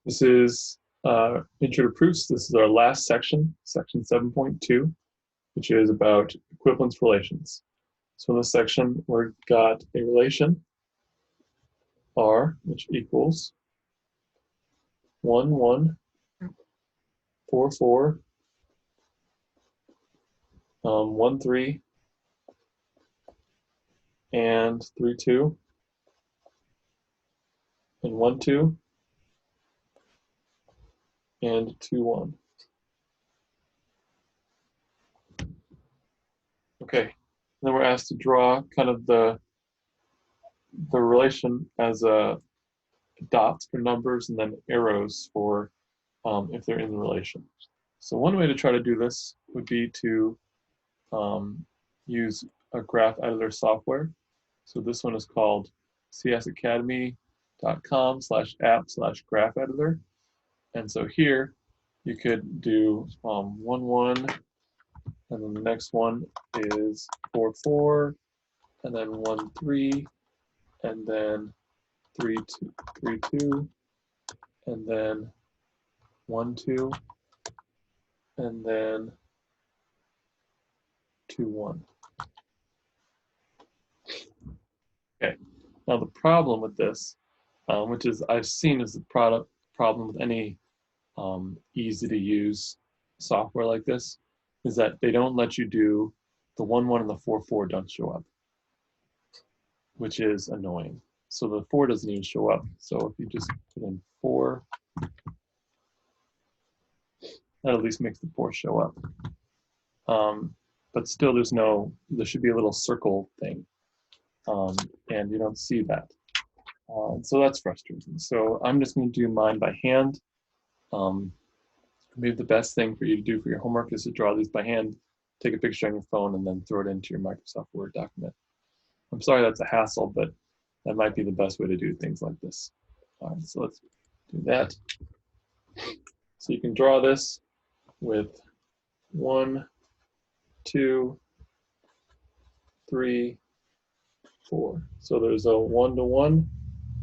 This is Intro to Proofs. This is our last section, section 7.2, which is about equivalence relations. So in this section, we've got a relation, R, which equals 1, 1, 4, 4, 1, 3, and 3, 2, and 1, 2, and 2, 1. Okay, and then we're asked to draw kind of the relation as dots for numbers and then arrows for if they're in the relation. So one way to try to do this would be to use a graph editor software. So this one is called csacademy.com/app/graph editor. And so here you could do 1, 1, and then the next one is 4, 4, and then 1, 3, and then 3, 2, 3, 2, and then 1, 2, and then 2, 1. Okay, now the problem with this, which is I've seen as the problem with any easy to use software like this, is that they don't let you do the 1, 1 and the 4, 4 don't show up, which is annoying. So the 4 doesn't even show up. So if you just put in 4, that at least makes the 4 show up. But still there should be a little circle thing. And you don't see that. So that's frustrating. So I'm just going to do mine by hand. Maybe the best thing for you to do for your homework is to draw these by hand, take a picture on your phone, and then throw it into your Microsoft Word document. I'm sorry that's a hassle, but that might be the best way to do things like this. All right, so let's do that. So you can draw this with 1, 2, 3, 4. So there's a 1 to 1,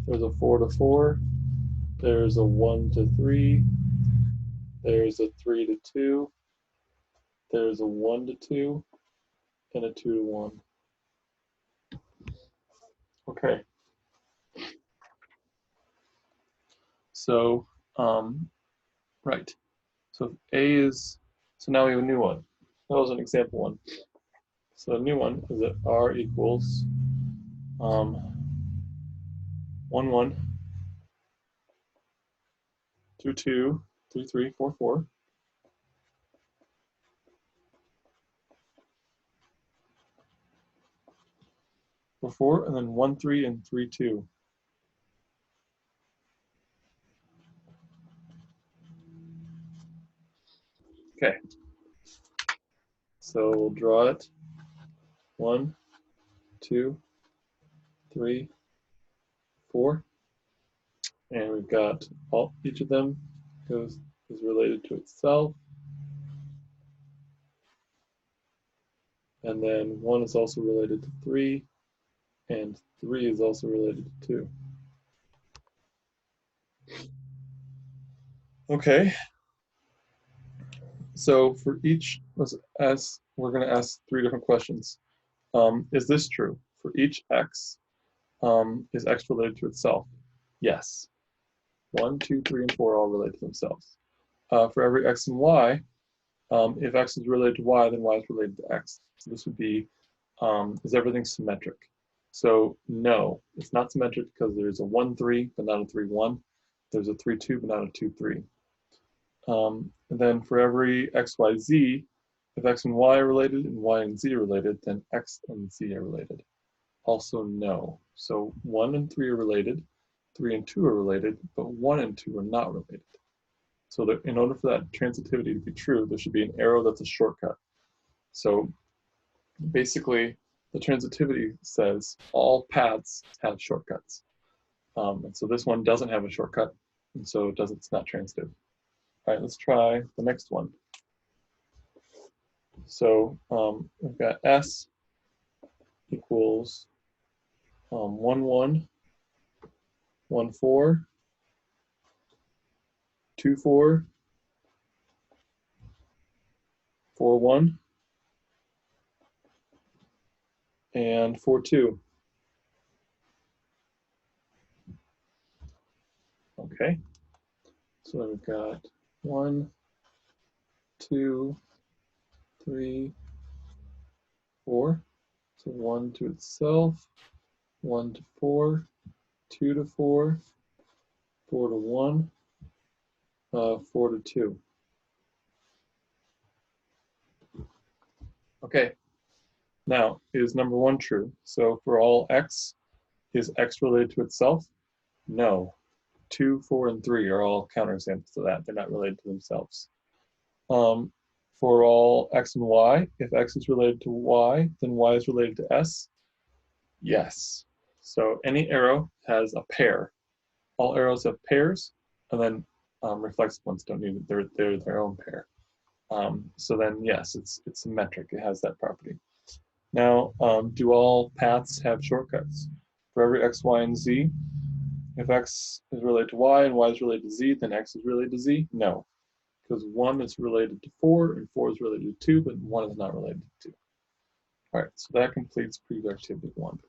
there's a 4 to 4, there's a 1 to 3, there's a 3 to 2, there's a 1 to 2, and a 2 to 1. Okay. So, right. So A is, so now we have a new one. That was an example one. So the new one is that R equals 1, 1, 2, 2, 3, 3, 4, 4. 4, 4, and then 1, 3, and 3, 2. Okay. So we'll draw it. 1, 2, 3, 4. And we've got each of them is related to itself. And then 1 is also related to 3, and 3 is also related to 2. Okay. So for each, we're going to ask 3 different questions. Is this true? For each x, is x related to itself? Yes. 1, 2, 3, and 4 all relate to themselves. For every x and y, if x is related to y, then y is related to x. So this would be, is everything symmetric? So no, it's not symmetric because there's a 1, 3, but not a 3, 1. There's a 3, 2, but not a 2, 3. And then for every x, y, z, if x and y are related and y and z are related, then x and z are related. Also no. So 1 and 3 are related, 3 and 2 are related, but 1 and 2 are not related. So that in order for that transitivity to be true, there should be an arrow that's a shortcut. So basically, the transitivity says all paths have shortcuts. And so this one doesn't have a shortcut, and so it's not transitive. All right, let's try the next one. So we've got S equals 1, 1, 1, 4, 2, 4, 4, 1, and 4, 2. Okay, so then we've got 1, 2, 3, 4. So 1 to itself, 1 to 4, 2 to 4, 4 to 1, 4 to 2. Okay, now is number 1 true? So for all x, is x related to itself? No. 2, 4, and 3 are all counterexamples to that. They're not related to themselves. For all x and y, if x is related to y, then y is related to s? Yes. So any arrow has a pair. All arrows have pairs, and then reflexive ones don't need it. They're their own pair. So then, yes, it's symmetric. It has that property. Now, do all paths have shortcuts? For every x, y, and z, if x is related to y and y is related to z, then x is related to z? No, because 1 is related to 4 and 4 is related to 2, but 1 is not related to 2. All right, so that completes previous activity 1.